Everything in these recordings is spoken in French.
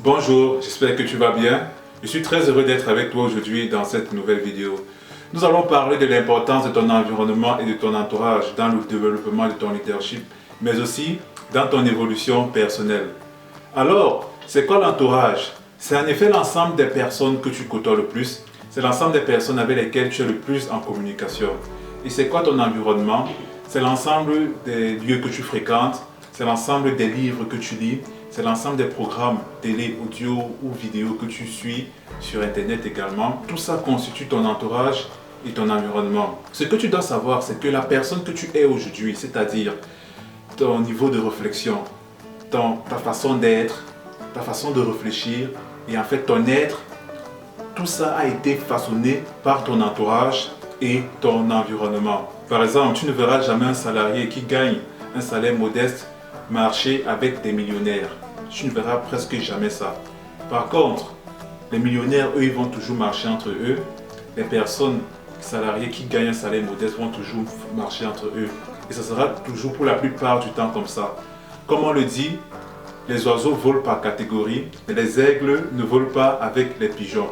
Bonjour, j'espère que tu vas bien. Je suis très heureux d'être avec toi aujourd'hui dans cette nouvelle vidéo. Nous allons parler de l'importance de ton environnement et de ton entourage dans le développement de ton leadership, mais aussi dans ton évolution personnelle. Alors, c'est quoi l'entourage? C'est en effet l'ensemble des personnes que tu côtoies le plus. C'est l'ensemble des personnes avec lesquelles tu es le plus en communication. Et c'est quoi ton environnement? C'est l'ensemble des lieux que tu fréquentes, c'est l'ensemble des livres que tu lis, c'est l'ensemble des programmes télé, audio ou vidéo que tu suis sur Internet également. Tout ça constitue ton entourage et ton environnement. Ce que tu dois savoir, c'est que la personne que tu es aujourd'hui, c'est-à-dire ton niveau de réflexion, ta façon d'être, ta façon de réfléchir et en fait ton être, tout ça a été façonné par ton entourage et ton environnement. Par exemple, tu ne verras jamais un salarié qui gagne un salaire modeste marcher avec des millionnaires. Tu ne verras presque jamais ça. Par contre, les millionnaires, eux, ils vont toujours marcher entre eux. Les personnes salariées qui gagnent un salaire modeste vont toujours marcher entre eux. Et ça sera toujours pour la plupart du temps comme ça. Comme on le dit, les oiseaux volent par catégorie, mais les aigles ne volent pas avec les pigeons.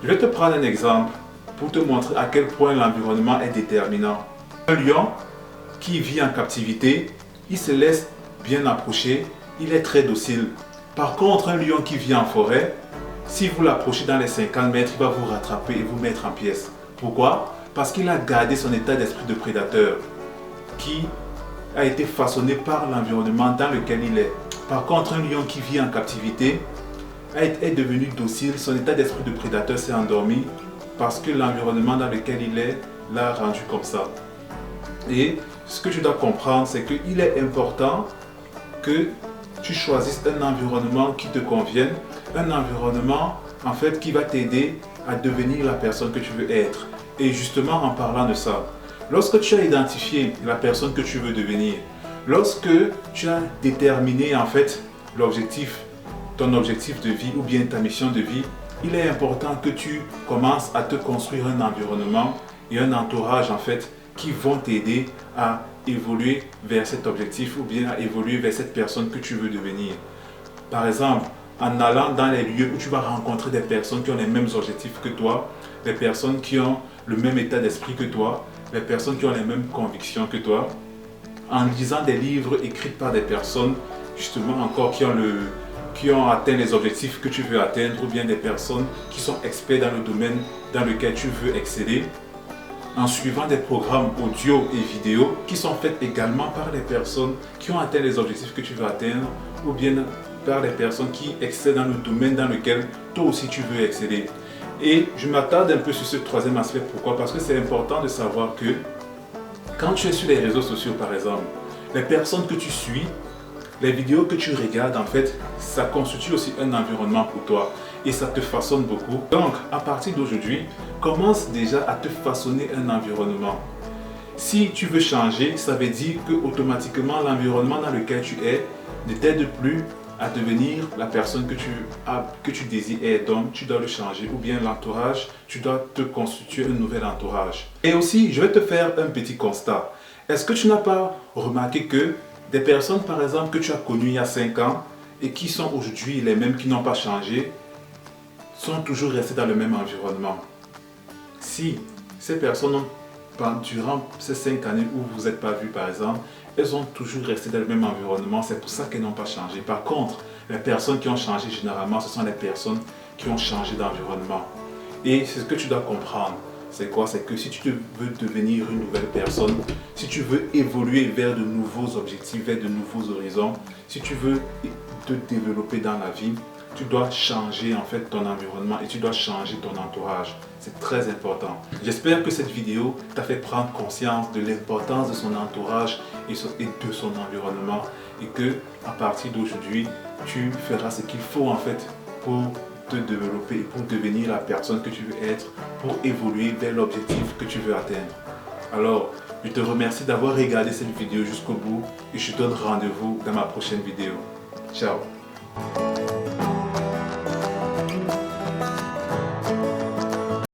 Je vais te prendre un exemple pour te montrer à quel point l'environnement est déterminant. Un lion qui vit en captivité, il se laisse bien approcher, il est très docile. Par contre, un lion qui vit en forêt, si vous l'approchez dans les 50 mètres, il va vous rattraper et vous mettre en pièces. Pourquoi? Parce qu'il a gardé son état d'esprit de prédateur qui a été façonné par l'environnement dans lequel il est. Par contre, un lion qui vit en captivité est devenu docile, son état d'esprit de prédateur s'est endormi parce que l'environnement dans lequel il est l'a rendu comme ça. Et ce que tu dois comprendre, c'est qu'il est important que tu choisisses un environnement qui te convienne, un environnement en fait qui va t'aider à devenir la personne que tu veux être. Et justement en parlant de ça, lorsque tu as identifié la personne que tu veux devenir, lorsque tu as déterminé en fait l'objectif, ton objectif de vie ou bien ta mission de vie, il est important que tu commences à te construire un environnement et un entourage en fait qui vont t'aider à évoluer vers cet objectif ou bien à évoluer vers cette personne que tu veux devenir. Par exemple, en allant dans les lieux où tu vas rencontrer des personnes qui ont les mêmes objectifs que toi, des personnes qui ont le même état d'esprit que toi, des personnes qui ont les mêmes convictions que toi, en lisant des livres écrits par des personnes justement encore qui ont atteint les objectifs que tu veux atteindre ou bien des personnes qui sont experts dans le domaine dans lequel tu veux exceller, en suivant des programmes audio et vidéo qui sont faits également par les personnes qui ont atteint les objectifs que tu veux atteindre ou bien par les personnes qui excellent dans le domaine dans lequel toi aussi tu veux exceller. Et je m'attarde un peu sur ce troisième aspect. Pourquoi? Parce que c'est important de savoir que quand tu es sur les réseaux sociaux par exemple, les personnes que tu suis, les vidéos que tu regardes en fait, ça constitue aussi un environnement pour toi et ça te façonne beaucoup. Donc à partir d'aujourd'hui, commence déjà à te façonner un environnement. Si tu veux changer, ça veut dire que automatiquement l'environnement dans lequel tu es ne t'aide plus à devenir la personne que tu désires être. Donc tu dois le changer ou bien l'entourage, tu dois te constituer un nouvel entourage. Et aussi, je vais te faire un petit constat. Est-ce que tu n'as pas remarqué que des personnes par exemple que tu as connues il y a 5 ans et qui sont aujourd'hui les mêmes qui n'ont pas changé, sont toujours restées dans le même environnement? Si ces personnes durant ces 5 années où vous n'êtes pas vus par exemple, elles ont toujours resté dans le même environnement, c'est pour ça qu'elles n'ont pas changé. Par contre, les personnes qui ont changé généralement, ce sont les personnes qui ont changé d'environnement. Et c'est ce que tu dois comprendre. C'est quoi? C'est que si tu veux devenir une nouvelle personne, si tu veux évoluer vers de nouveaux objectifs, vers de nouveaux horizons, si tu veux te développer dans la vie, tu dois changer en fait ton environnement et tu dois changer ton entourage. C'est très important. J'espère que cette vidéo t'a fait prendre conscience de l'importance de son entourage et de son environnement et que à partir d'aujourd'hui, tu feras ce qu'il faut en fait pour te développer, pour devenir la personne que tu veux être, pour évoluer vers l'objectif que tu veux atteindre. Alors, je te remercie d'avoir regardé cette vidéo jusqu'au bout et je te donne rendez-vous dans ma prochaine vidéo. Ciao!